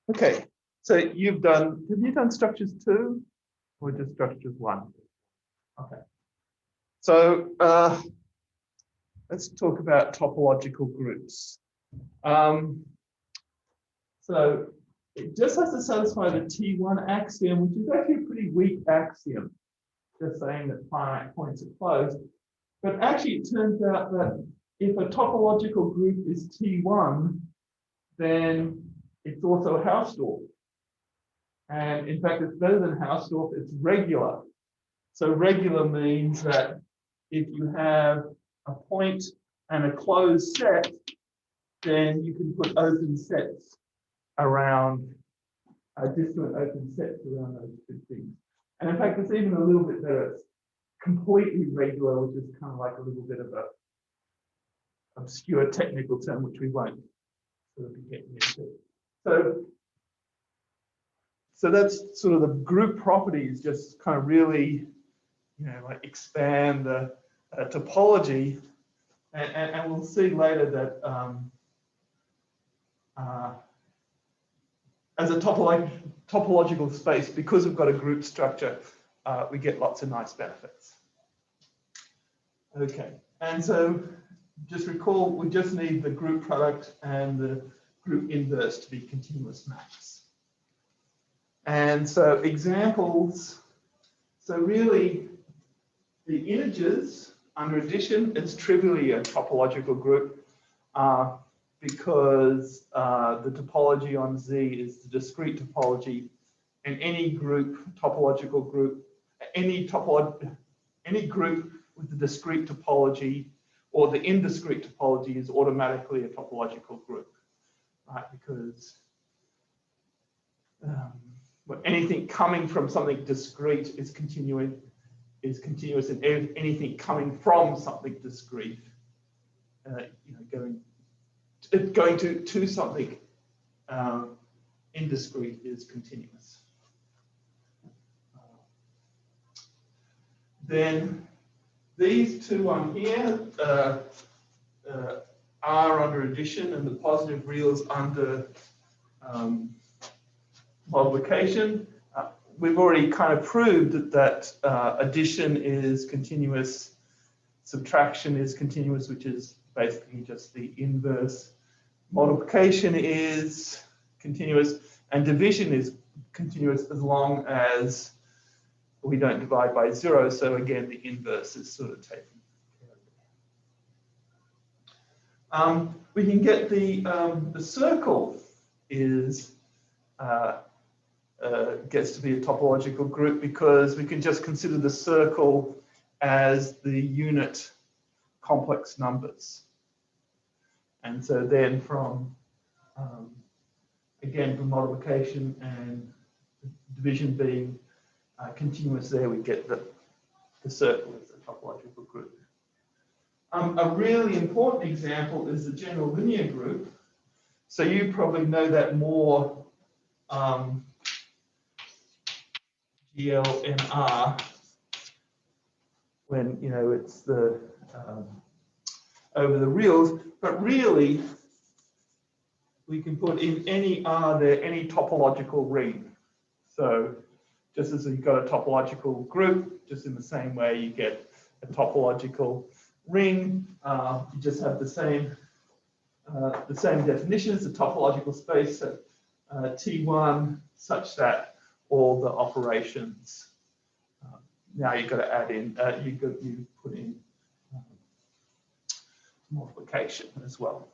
Okay, so have you done structures 2 or just structures 1? Okay. So let's talk about topological groups. So it just has to satisfy the T1 axiom, which is actually a pretty weak axiom, just saying that finite points are closed. But actually, it turns out that if a topological group is T1, then it's also Hausdorff. And in fact, it's better than Hausdorff, it's regular. So regular means that if you have a point and a closed set, then you can put open sets around, disjoint open sets around those two things. And in fact, it's even a little bit better. It's completely regular, which is kind of like a little bit of a obscure technical term, which we won't sort of be getting into. So that's sort of the group properties, just kind of really, like expand the topology, and we'll see later that as a topological space, because we've got a group structure, we get lots of nice benefits. Okay, and so just recall, we just need the group product and the group inverse to be continuous maps. And so examples, so really the integers under addition, it's trivially a topological group because the topology on Z is the discrete topology, and any group, topological group, any group with the discrete topology or the indiscrete topology is automatically a topological group, right? Because anything coming from something discrete is continuous, and anything coming from something discrete, going to something indiscrete is continuous. Then these two on here are under addition, and the positive reals under multiplication. We've already kind of proved that addition is continuous, subtraction is continuous, which is basically just the inverse. Multiplication is continuous, and division is continuous as long as we don't divide by 0. So again, the inverse is sort of taken care of. We can get the circle is gets to be a topological group because we can just consider the circle as the unit complex numbers. And so then from, again, from multiplication and division being continuous there, we get the circle as a topological group. A really important example is the general linear group. So you probably know that more GL and R when it's the over the reals, but really we can put in any R there, any topological ring. So just as you've got a topological group, just in the same way you get a topological ring, you just have the same definitions, the topological space at T1 such that all the operations, now you've got to add in, you put in multiplication as well.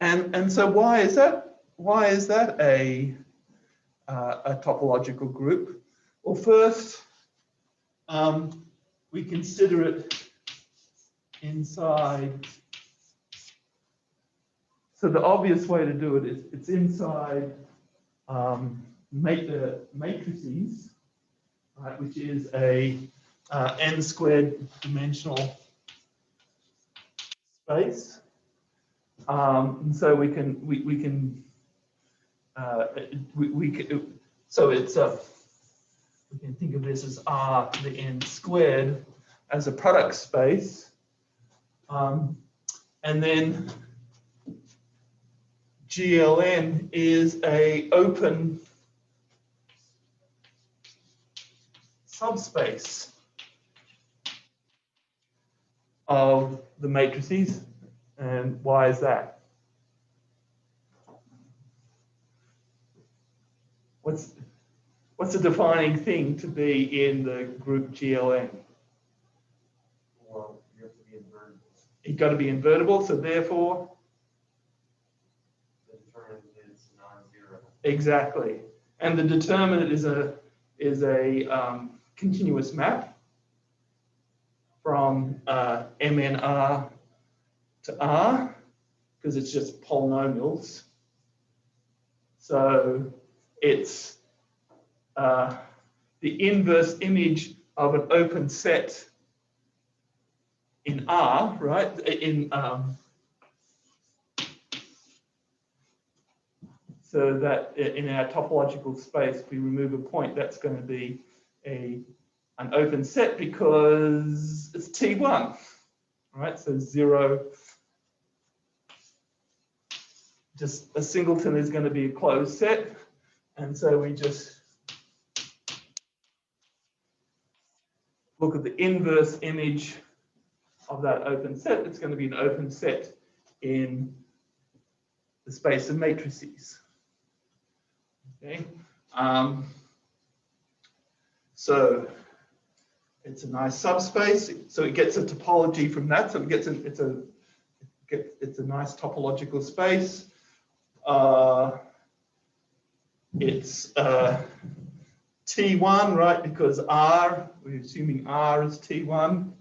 And so why is that? Why is that a topological group? Well, first, we consider it inside. So the obvious way to do it is it's inside matrices, right, which is a n squared dimensional space. And so we can so it's we can think of this as R to the n squared as a product space, and then GLN is a open subspace of the matrices. And why is that? What's the defining thing to be in the group GLN? Well, you have to be invertible. You've got to be invertible, so therefore? The determinant is non-zero. Exactly. And the determinant is a continuous map from MNR to R, because it's just polynomials. So it's the inverse image of an open set in R, right? So that in our topological space, if we remove a point, that's going to be an open set because it's T1, right? So 0, just a singleton is going to be a closed set. And so we just look at the inverse image of that open set. It's going to be an open set in the space of matrices. Okay. So it's a nice subspace. So it gets a topology from that. So it gets it's a nice topological space. It's T1, right? Because R, we're assuming R is T1.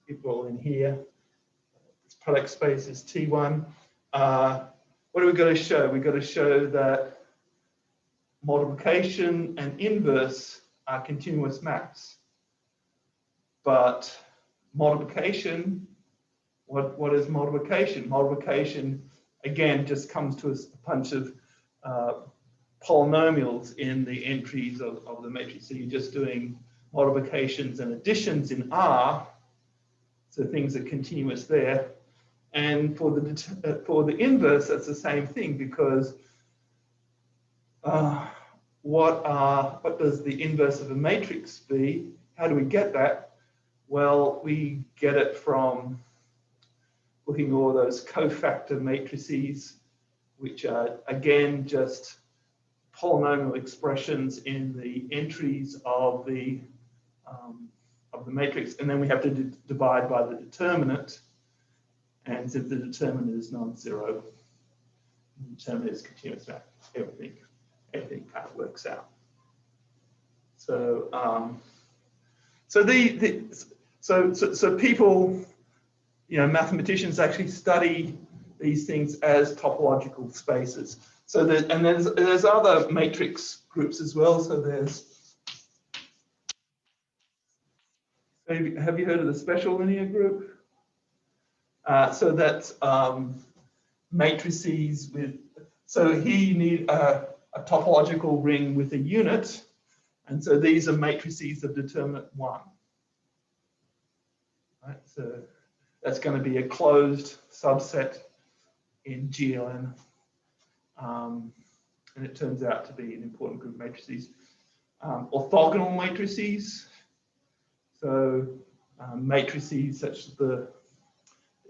People in here, this product space is T1. What are we going to show? We've got to show that multiplication and inverse are continuous maps. But multiplication, what is multiplication? Multiplication, again, just comes to a bunch of polynomials in the entries of the matrix. So you're just doing multiplications and additions in R, so things are continuous there. And for the inverse, that's the same thing, because what does the inverse of a matrix be? How do we get that? Well, we get it from looking at all those cofactor matrices, which are again just polynomial expressions in the entries of the matrix, and then we have to divide by the determinant. And since the determinant is non-zero, the determinant is continuous map. Everything kind of works out. So so people, mathematicians actually study these things as topological spaces. So there's other matrix groups as well. So have you heard of the special linear group? So that's matrices with. So here you need a topological ring with a unit, and so these are matrices of determinant 1. Right, so that's going to be a closed subset in GLN, and it turns out to be an important group of matrices. Orthogonal matrices, so matrices such as the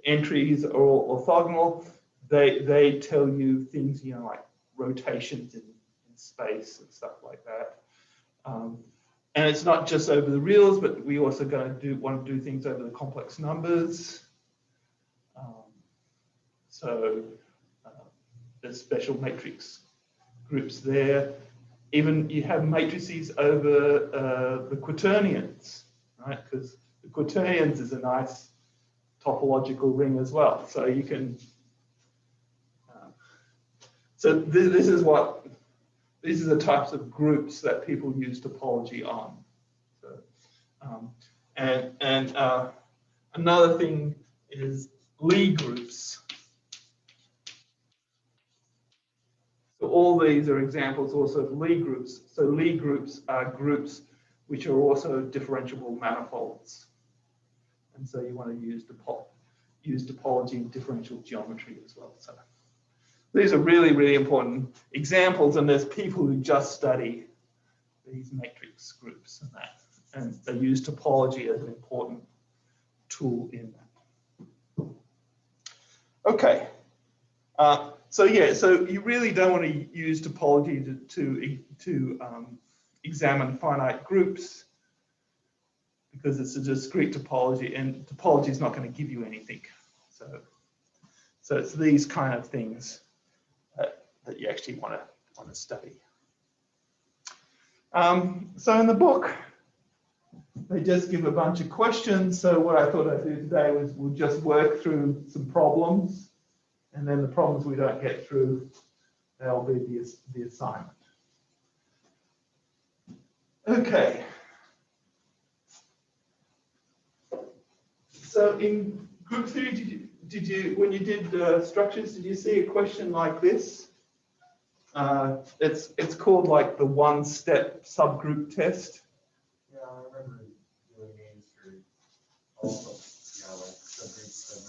entries are all orthogonal. They tell you things, like rotations in space and stuff like that. And it's not just over the reals, but we also want to do things over the complex numbers. So there's special matrix groups there. Even you have matrices over the quaternions, right? Because the quaternions is a nice topological ring as well. So you can. So these are the types of groups that people use topology on. So, another thing is Lie groups. So all these are examples also of Lie groups. So Lie groups are groups which are also differentiable manifolds. And so you want to use topology in differential geometry as well. So These are really, really important examples, and there's people who just study these matrix groups and that, and they use topology as an important tool in that. Okay, so yeah, so you really don't want to use topology to examine finite groups, because it's a discrete topology, and topology is not going to give you anything. So it's these kind of things that you actually want to study. So in the book, they just give a bunch of questions. So what I thought I'd do today was we'll just work through some problems, and then the problems we don't get through, they'll be the assignment. Okay. So in group theory, did you when you did structures, did you see a question like this? It's called like the one-step subgroup test. Yeah, I remember doing names for all of, yeah, like subgroups, and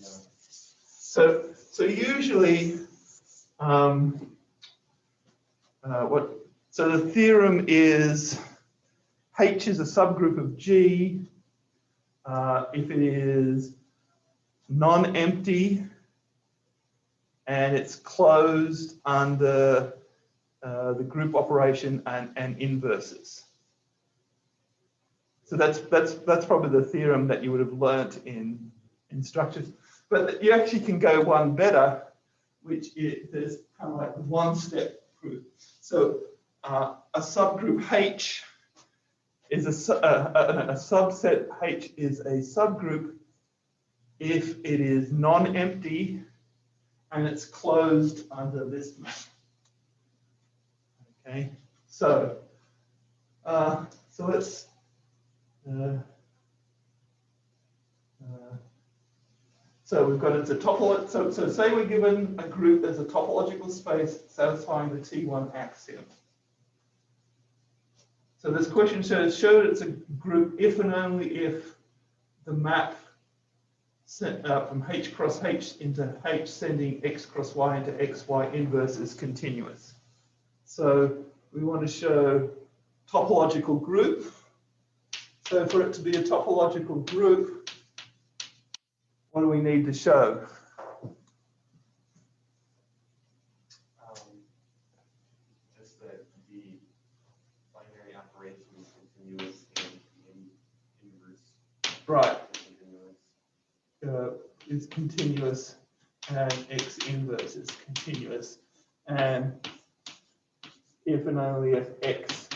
yeah. So usually, so the theorem is H is a subgroup of G if it is non-empty and it's closed under the group operation and inverses. So that's probably the theorem that you would have learnt in structures. But you actually can go one better, which is there's kind of like one-step proof. So a subgroup H is a subset H is a subgroup if it is non-empty and it's closed under this map. Okay, so let's so we've got it's a topological. So say we're given a group as a topological space satisfying the T1 axiom. So this question show it's a group if and only if the map from H cross H into H sending X cross Y into XY inverse is continuous. So we want to show topological group. So for it to be a topological group, what do we need to show? Just that the binary operation is continuous and inverse. Right. Is continuous and X inverse is continuous, and if and only if X.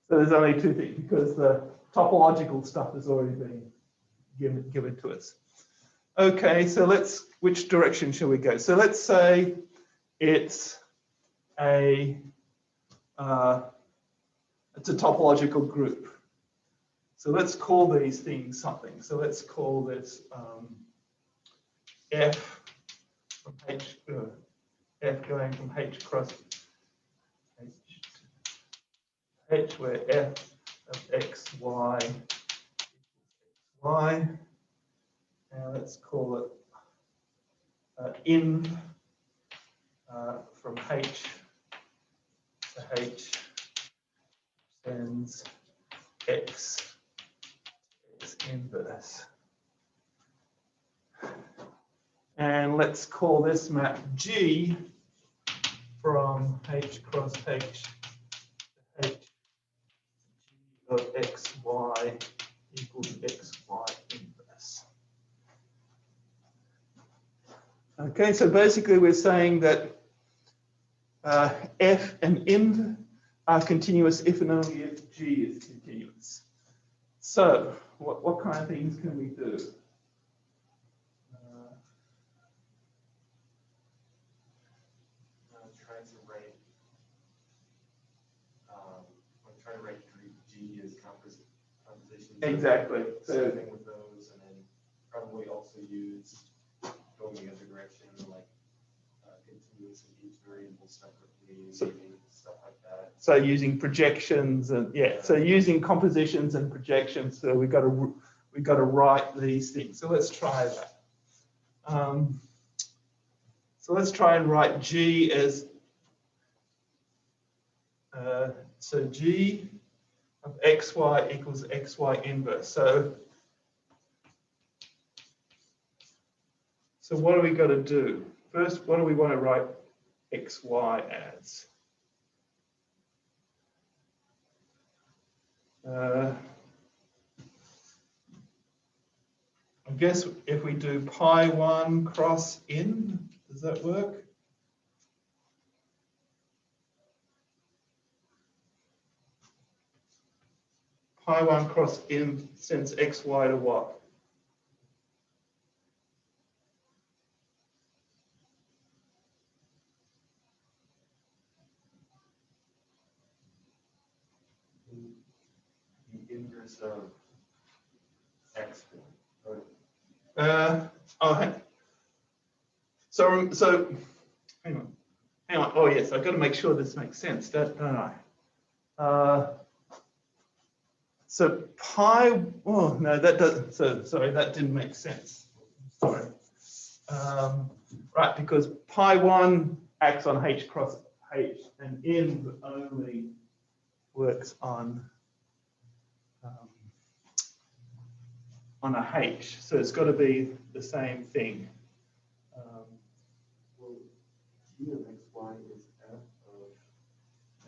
So there's only two things because the topological stuff has already been given to us. Okay, so which direction shall we go? So let's say it's a topological group. So let's call these things something. So let's call this F from H, F going from H cross H, where F of X, Y equals Y. Now let's call it in from H to H sends X inverse. And let's call this map G from H cross H to H, G of X, Y equals X, Y inverse. Okay, so basically we're saying that F and inv are continuous if and only if G is continuous. So what kind of things can we do? Try to write group G as composition. Exactly. So something with those, and then probably also use going the other direction, like continuous and each variable separately, stuff like that. So using projections and so using compositions and projections. So we've got we've got to write these things. So let's try that. So let's try and write G as, so G of xy equals xy inverse. So what do we got to do? First, what do we want to write xy as? I guess if we do pi 1 cross in, does that work? Pi 1 cross in sends xy to what? The inverse of x. So hang on. Oh yes, I've got to make sure this makes sense, don't I? So pi. Oh no, that doesn't. So sorry, that didn't make sense. Sorry. Right, because pi 1 acts on h cross h, and in only works on a h. So it's got to be the same thing. Well, g of xy is f of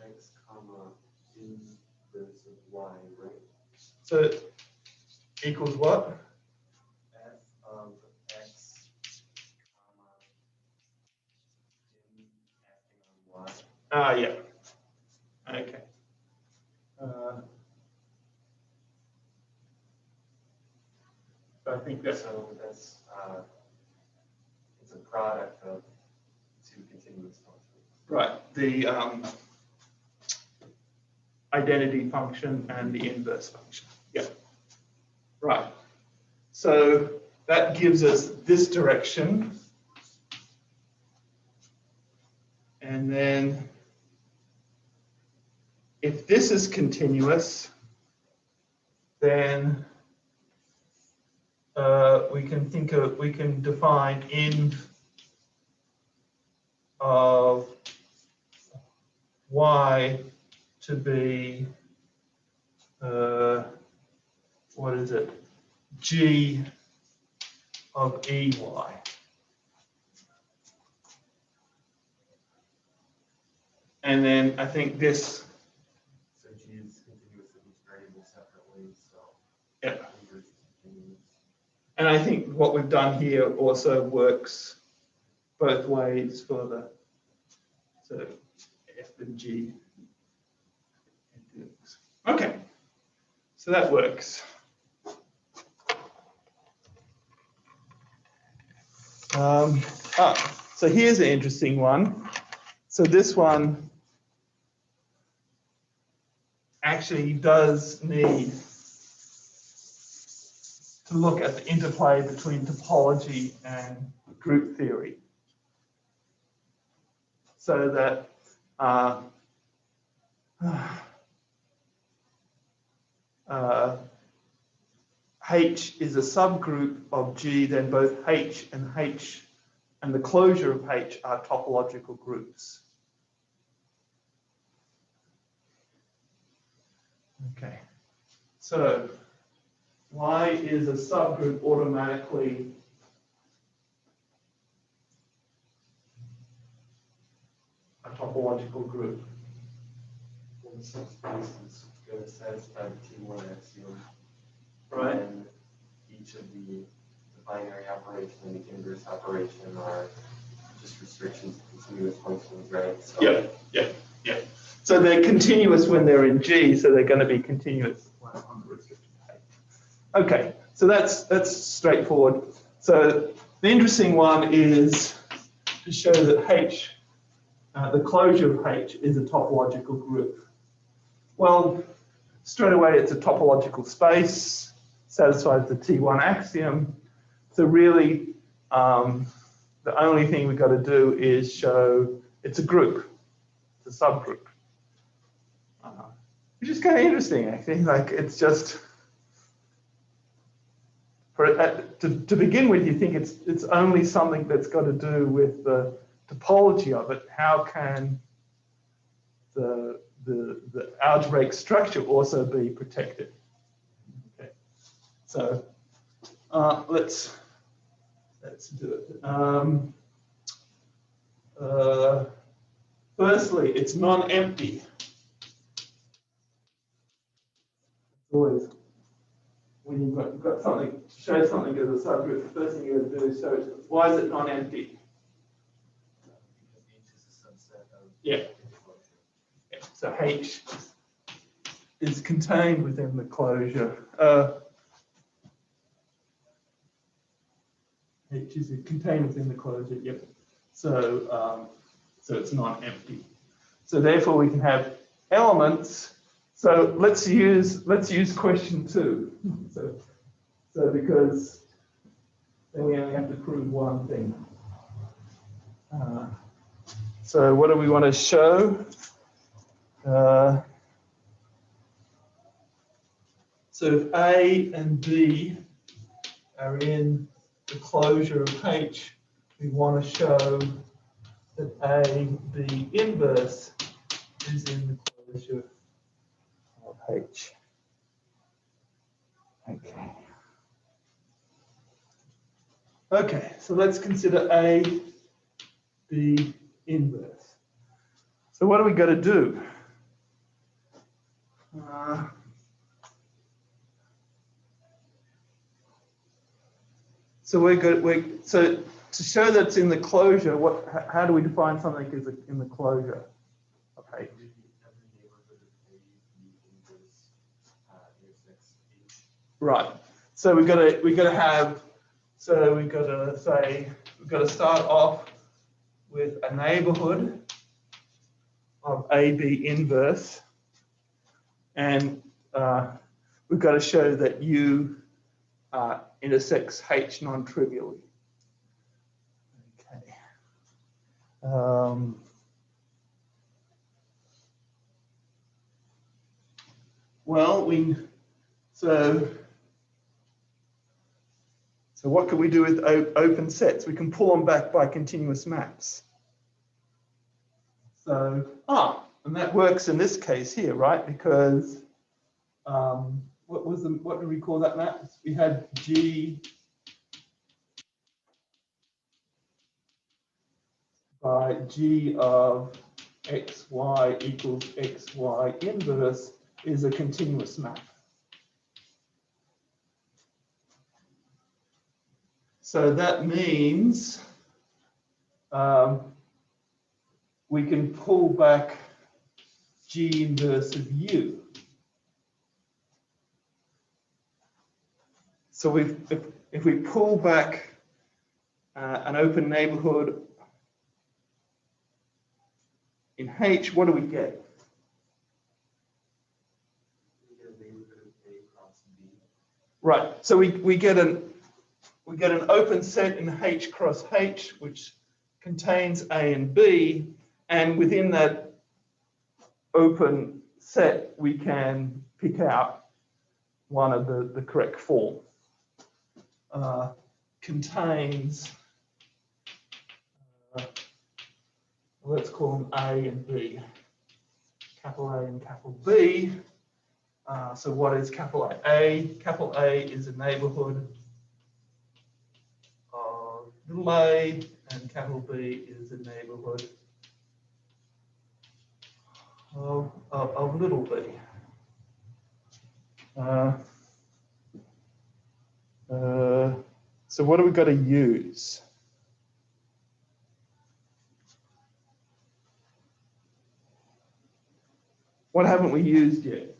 x comma inverse of y, right? So equals what? F of x comma in acting on y. Ah, yeah. Okay. I think that's So that's it's a product of two continuous functions. right. The identity function and the inverse function. Yeah. Right. So that gives us this direction. And then if this is continuous, then we can define in of y to be what is it? G of EY. And then I think this. So G is continuous with each variable separately. So Yeah. inverse is continuous. And I think what we've done here also works both ways for the so F and G. Okay, so that works. So here's an interesting one. So this one actually does need to look at the interplay between topology and group theory. So that H is a subgroup of G, then both H and the closure of H are topological groups. Okay, so Y is a subgroup automatically a topological group. Well, the subspace is going to satisfy the T1 axiom. Right. And each of the binary operation and the inverse operation are just restrictions of continuous functions, right? So Yeah. So they're continuous when they're in G, so they're going to be continuous on the restricted H. Okay, so that's straightforward. So the interesting one is to show that H, the closure of H is a topological group. Well, straight away it's a topological space, satisfies the T1 axiom. So really, the only thing we've got to do is show it's a group, it's a subgroup. Which is kind of interesting, actually. Like, it's just, to begin with, you think it's only something that's got to do with the topology of it. How can the algebraic structure also be protected? Okay. So let's do it. Firstly, it's non-empty. Always, when you've got something to show something as a subgroup, the first thing you're going to do is show it. Why is it non-empty? Because H is a subset of Yeah. So H is contained within the closure. H is contained within the closure. Yep. So so it's not empty. So therefore we can have elements. So let's use question 2. So because then we only have to prove one thing. So what do we want to show? So if A and B are in the closure of H, we want to show that A, B inverse is in the closure of H. Okay. Okay, so let's consider A, B inverse. So what do we got to do? So to show that it's in the closure, how do we define something as in the closure of H? Right. So we've got to start off with a neighborhood of AB inverse, and we've got to show that U intersects H non-trivially. Okay. So what can we do with open sets? We can pull them back by continuous maps. So, and that works in this case here, right? Because what do we call that map? We had G by G of xy equals xy inverse is a continuous map. So that means we can pull back G inverse of U. So if we pull back an open neighborhood in H, what do we get? We get a neighborhood of A cross B. Right. So we get an open set in H cross H, which contains A and B, and within that open set, we can pick out one of the correct form. Contains, let's call them A and B, capital A and capital B. So what is capital A? Capital A is a neighborhood of little a, and capital B is a neighborhood of little b. So what do we got to use? What haven't we used yet?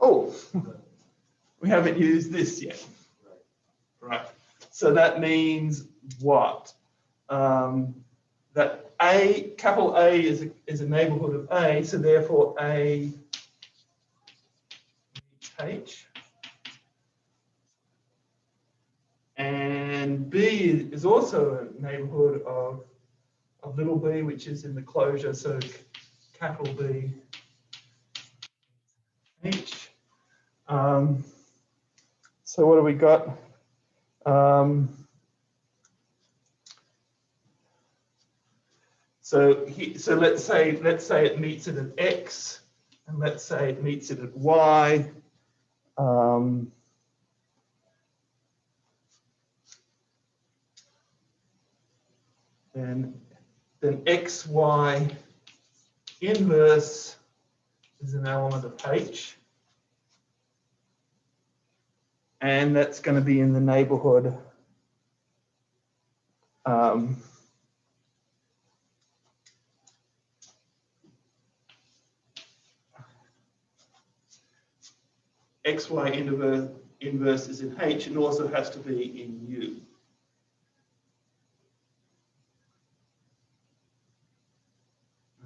Oh, we haven't used this yet. Right. So that means what? That A, capital A is a neighborhood of A, so therefore A H. And B is also a neighborhood of little b, which is in the closure, so capital B H. So what do we got? So let's say it meets it at X, and let's say it meets it at Y. Then XY inverse is an element of H. And that's going to be in the neighborhood XY inverse is in H and also has to be in U.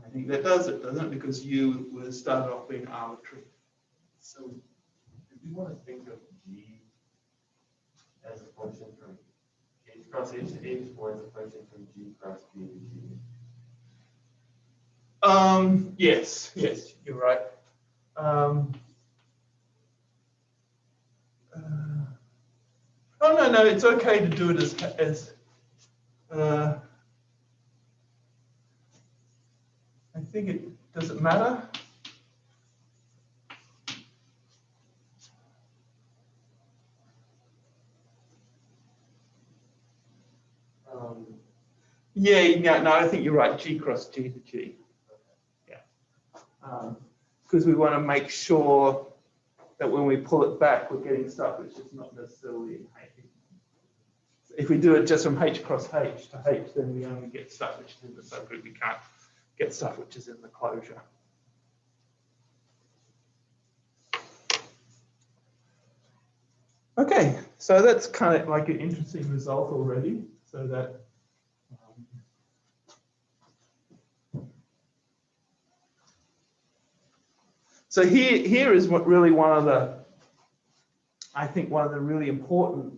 I think that does it, doesn't it? Because U was started off being arbitrary. So if you want to think of G as a function from H cross H to H, or as a function from G cross G to G? Yes, you're right. Oh no, it's okay to do it as I think it doesn't matter. Yeah, no, I think you're right. G cross G to G. Yeah, because we want to make sure that when we pull it back, we're getting stuff which is not necessarily in H. If we do it just from H cross H to H, then we only get stuff which is in the subgroup. We can't get stuff which is in the closure. Okay, so that's kind of like an interesting result already. So that so here is what really I think one of the really important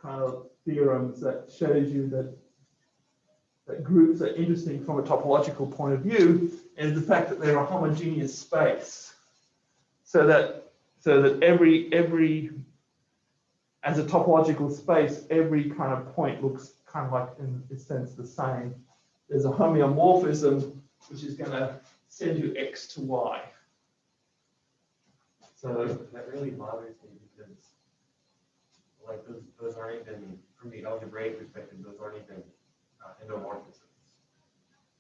kind of theorems that shows you that groups are interesting from a topological point of view, is the fact that they're a homogeneous space. So that every as a topological space, every kind of point looks kind of like in a sense the same. There's a homeomorphism which is going to send you X to Y. So that really bothers me because, like, those aren't even, from the algebraic perspective, those aren't even endomorphisms,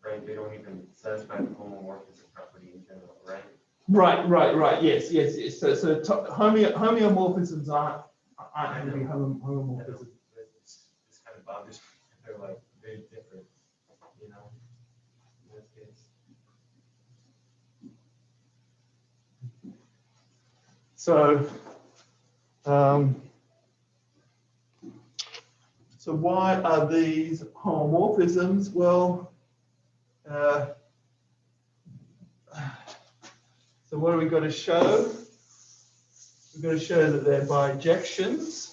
right? They don't even satisfy the homomorphism property in general, right? Right. Yes. So homeomorphisms aren't really homomorphisms. This kind of bothers me. They're like very different, you know, in this case. So, so why are these homomorphisms? Well, so what do we got to show? We've got to show that they're bijections.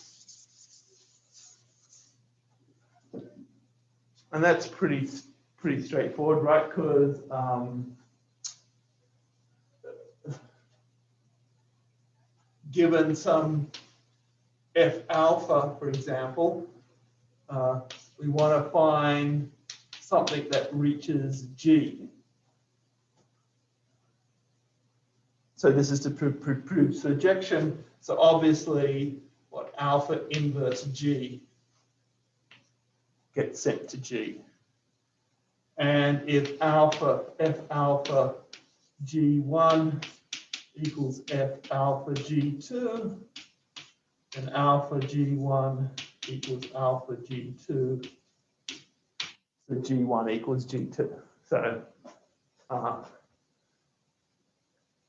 And that's pretty straightforward, right? Because given some F alpha, for example, we want to find something that reaches G. So this is to prove surjection. So obviously, what alpha inverse G gets sent to G. And if F alpha G1 equals F alpha G2, then alpha G1 equals alpha G2, so G1 equals G2. So,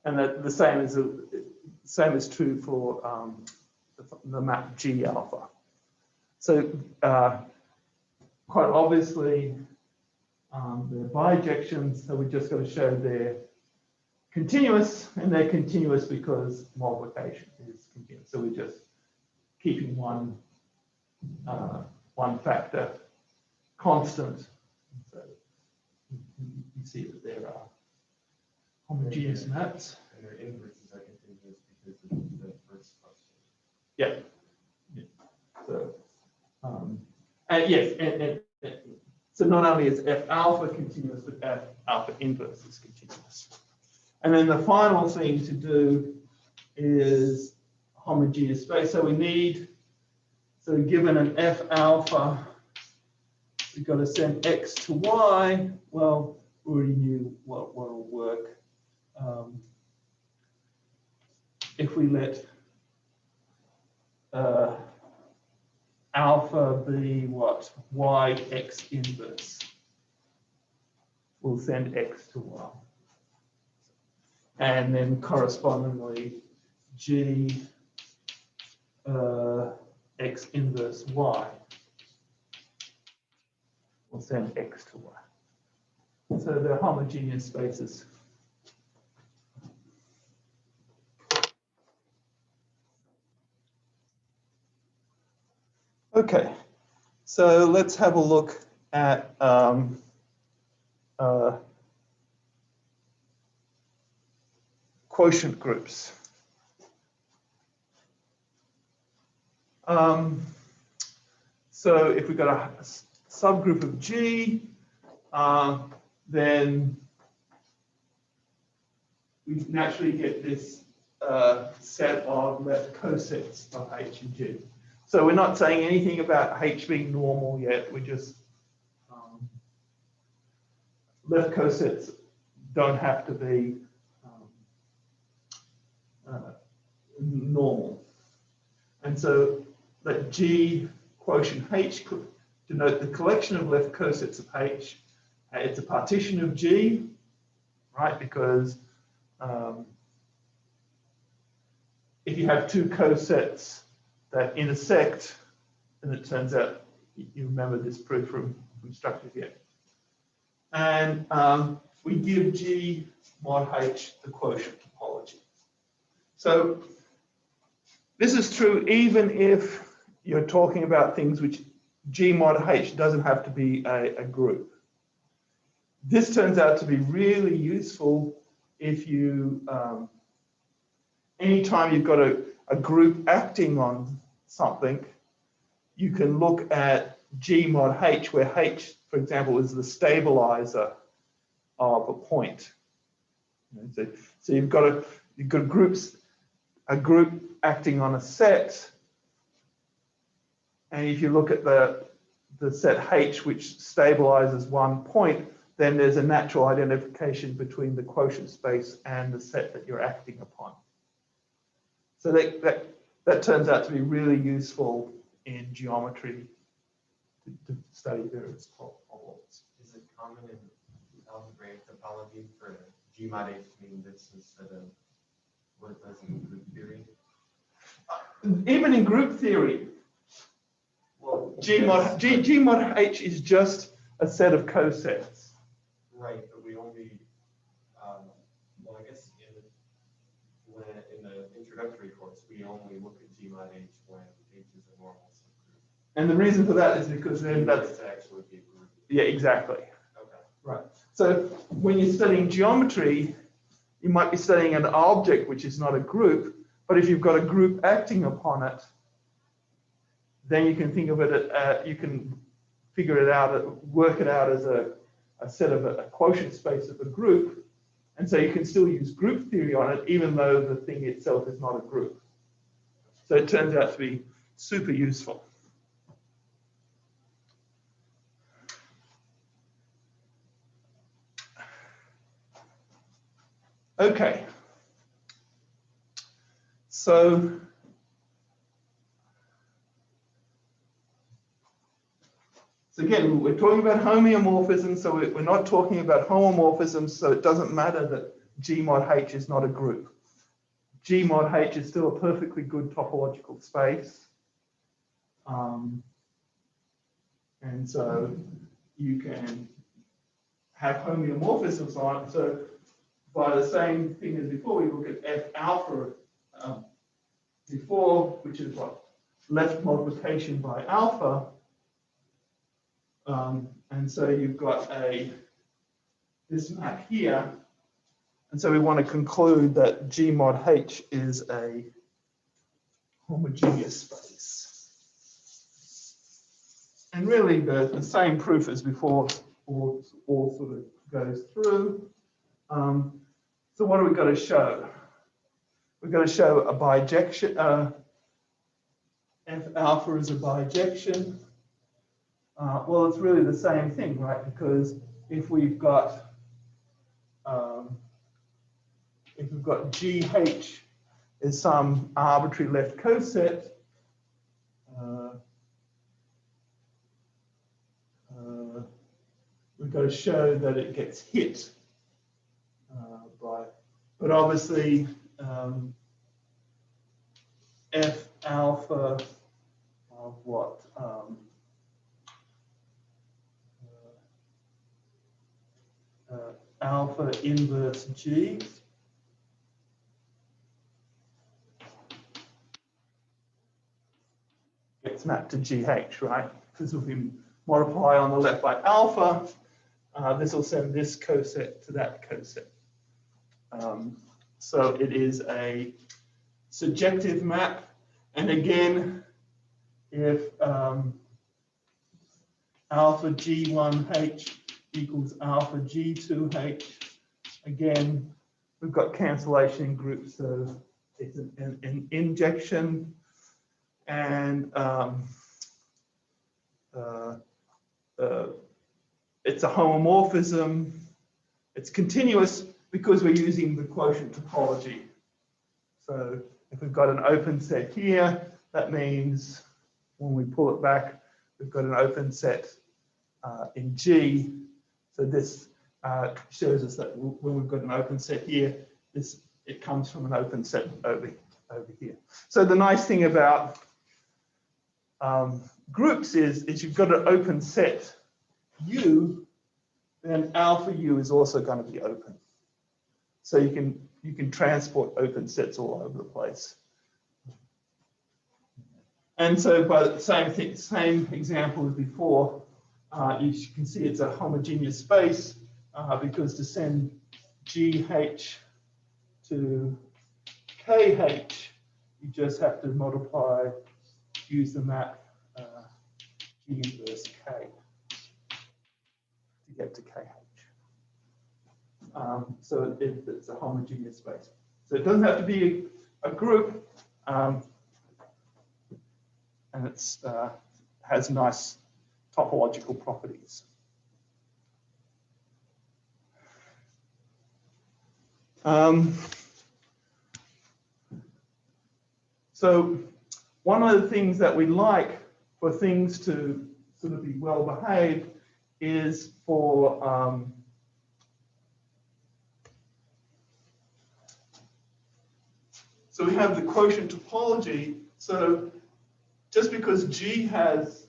and the same is true for the map G alpha. So quite obviously they're bijections, so we just got to show they're continuous, and they're continuous because multiplication is continuous. So we're just keeping one factor constant. So you see that there are homogeneous maps. And their inverses are continuous because of the first question. Yeah. Yes, so not only is F alpha continuous, but F alpha inverse is continuous. And then the final thing to do is homogeneous space. So we need, so given an F alpha, we've got to send X to Y. Well, we already knew what will work. If we let alpha be what? Y X inverse. We'll send X to Y. And then correspondingly, G X inverse Y. We'll send X to Y. So they're homogeneous spaces. Okay, so let's have a look at quotient groups. So if we've got a subgroup of G, then we naturally get this set of left cosets of H and G. So we're not saying anything about H being normal yet. We're just left cosets don't have to be normal. And so let G quotient H could denote the collection of left cosets of H. It's a partition of G, right? Because if you have two cosets that intersect, and it turns out, you remember this proof from structure here. And we give G mod H the quotient topology. So this is true even if you're talking about things which G mod H doesn't have to be a group. This turns out to be really useful if you, anytime you've got a group acting on something, you can look at G mod H, where H, for example, is the stabilizer of a point. So you've got a group acting on a set, and if you look at the set H, which stabilizes one point, then there's a natural identification between the quotient space and the set that you're acting upon. So that turns out to be really useful in geometry to study various problems. Is it common in algebraic topology for G mod H to mean this instead of what it does in group theory? Even in group theory, well, G mod H is just a set of cosets. Right, but we only, well, I guess in the introductory course, we only look at G mod H when H is a normal subgroup. And the reason for that is because then that's actually be a group. Yeah, exactly. Okay. Right. So when you're studying geometry, you might be studying an object which is not a group, but if you've got a group acting upon it, then you can think of it, you can figure it out, work it out as a set of a quotient space of a group. And so you can still use group theory on it, even though the thing itself is not a group. So it turns out to be super useful. Okay. So again, we're talking about homeomorphism, so we're not talking about homomorphisms, so it doesn't matter that G mod H is not a group. G mod H is still a perfectly good topological space. And so you can have homeomorphisms on it. So by the same thing as before, we look at F alpha before, which is what? Left multiplication by alpha. And so you've got this map here. And so we want to conclude that G mod H is a homogeneous space. And really the same proof as before all sort of goes through. So what do we got to show? We've got to show a bijection. F alpha is a bijection. Well, it's really the same thing, right? Because if we've got GH is some arbitrary left coset, we've got to show that it gets hit but obviously F alpha of what? Alpha inverse G gets mapped to GH, right? Because if we multiply on the left by alpha, this will send this coset to that coset. So it is a surjective map. And again, if alpha G1H equals alpha G2H, again, we've got cancellation in groups, so it's an injection. And it's a homomorphism. It's continuous because we're using the quotient topology. So if we've got an open set here, that means when we pull it back, we've got an open set in G. So this shows us that when we've got an open set here, it comes from an open set over here. So the nice thing about groups is you've got an open set U, then alpha U is also going to be open. So you can transport open sets all over the place. And so by the same example as before, you can see it's a homogeneous space because to send GH to KH, you just have to multiply, use the map G inverse K to get to KH. So it's a homogeneous space. So it doesn't have to be a group, and it has nice topological properties. So one of the things that we like for things to sort of be well behaved is for so we have the quotient topology. So just because G has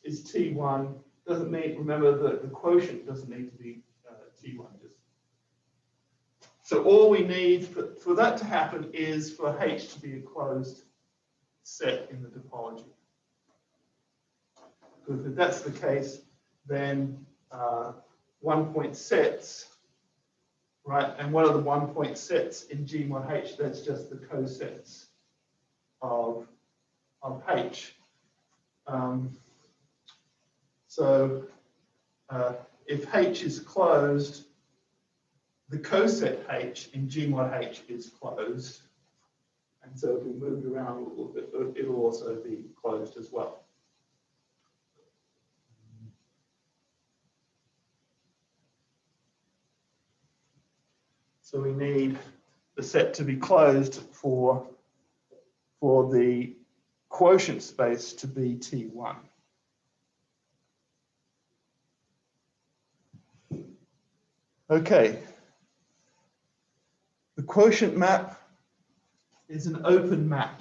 is T1 doesn't mean, remember that the quotient doesn't need to be T1. So all we need for that to happen is for H to be a closed set in the topology. Because if that's the case, then 1-point sets, right? And what are the 1-point sets in G1H? That's just the cosets of H. So if H is closed, the coset H in G1H is closed. And so if we move it around a little bit, it'll also be closed as well. So we need the set to be closed for the quotient space to be T1. Okay. The quotient map is an open map.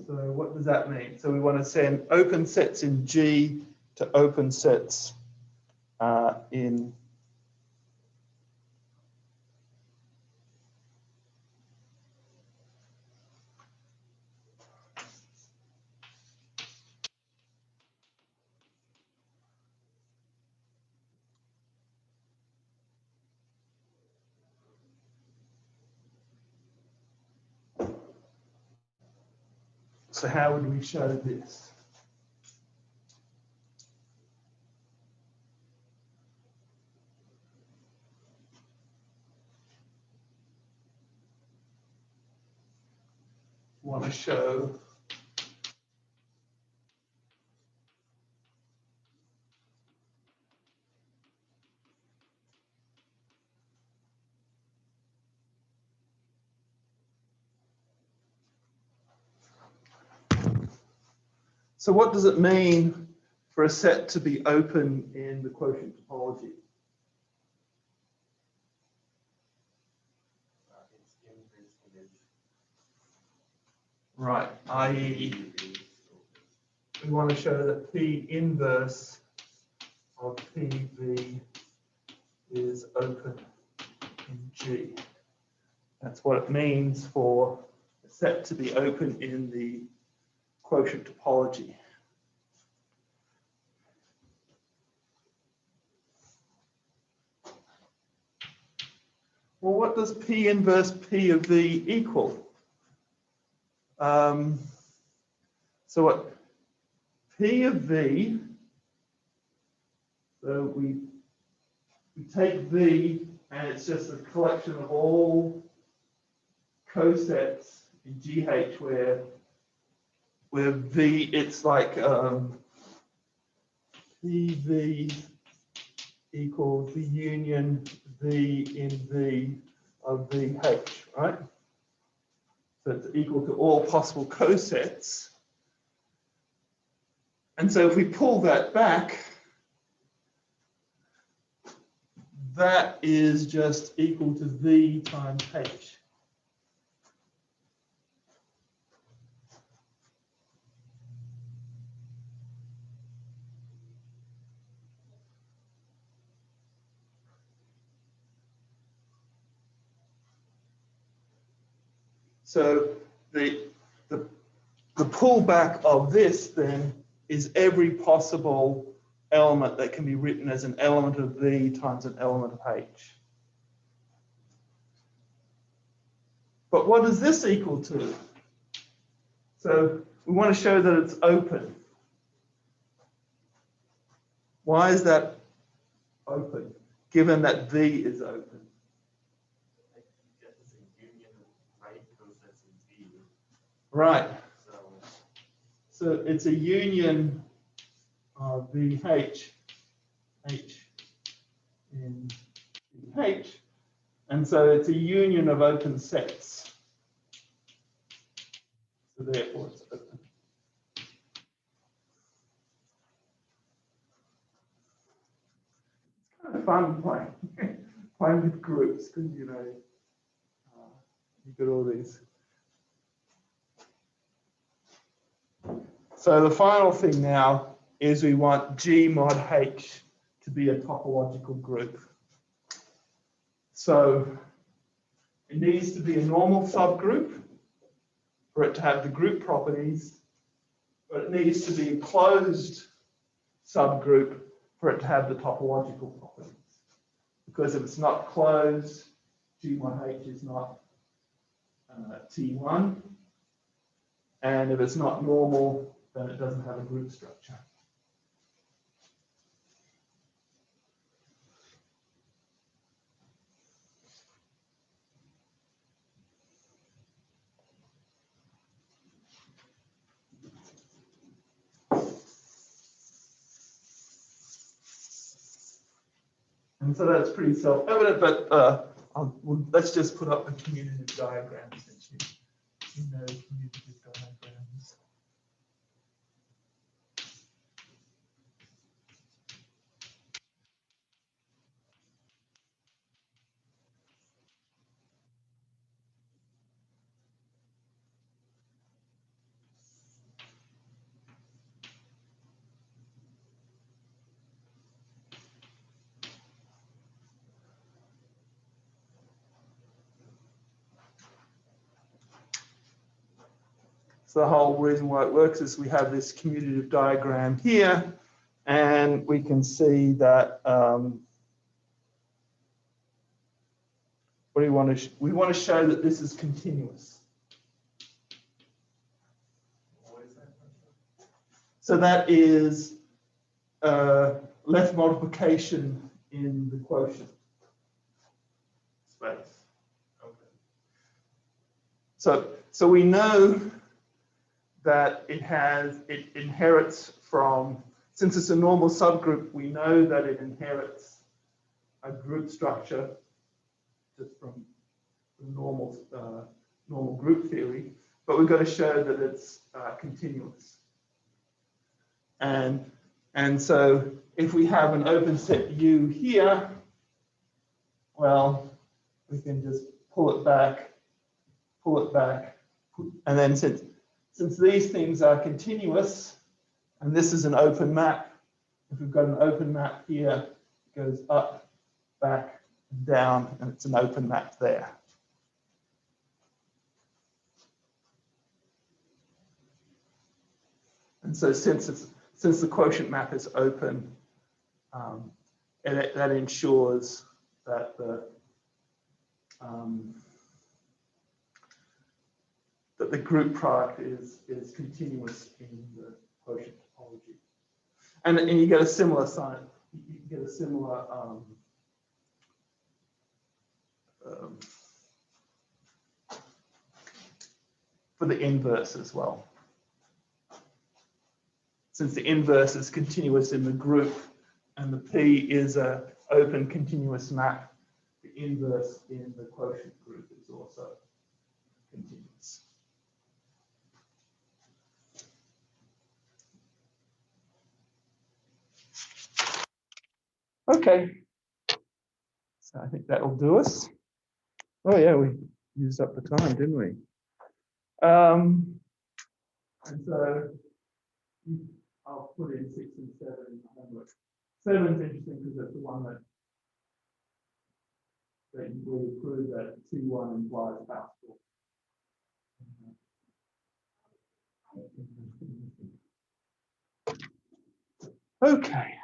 So what does that mean? So we want to send open sets in G to open sets in So how would we show this? Want to show so what does it mean for a set to be open in the quotient topology? Right, i.e. we want to show that P inverse of PV is open in G. That's what it means for a set to be open in the quotient topology. Well, what does P inverse P of V equal? So what P of V, so we take V and it's just a collection of all cosets in GH where V, it's like PV equals the union V in V of VH, right? So it's equal to all possible cosets. And so if we pull that back, that is just equal to V times H. So the pullback of this then is every possible element that can be written as an element of V times an element of H. But what is this equal to? So we want to show that it's open. Why is that open, given that V is open? Right. So it's a union of VH, H in VH, and so it's a union of open sets. So therefore it's open. It's kind of fun playing with groups because you know you got all these. So the final thing now is we want G mod H to be a topological group. So it needs to be a normal subgroup for it to have the group properties, but it needs to be a closed subgroup for it to have the topological properties. Because if it's not closed, G mod H is not T1. And if it's not normal, then it doesn't have a group structure. And so that's pretty self-evident, but let's just put up the commutative diagram since you know commutative diagrams. So the whole reason why it works is we have this commutative diagram here, and we can see that what do we want to show that this is continuous. So that is left multiplication in the quotient space. Okay. So we know that it inherits from, since it's a normal subgroup, we know that it inherits a group structure just from normal group theory, but we've got to show that it's continuous. And so if we have an open set U here, well, we can just pull it back, and then since these things are continuous, and this is an open map, if we've got an open map here, it goes up, back, down, and it's an open map there. And so since the quotient map is open, that ensures that the group product is continuous in the quotient topology. And you get a similar sign, you get a similar for the inverse as well. Since the inverse is continuous in the group and the P is an open continuous map, the inverse in the quotient group is also continuous. Okay, so I think that will do us. Oh yeah, we used up the time, didn't we? And so I'll put in 6 and 7 in the homework. 7's interesting because that's the one that we prove that T1 implies Pascal. Okay.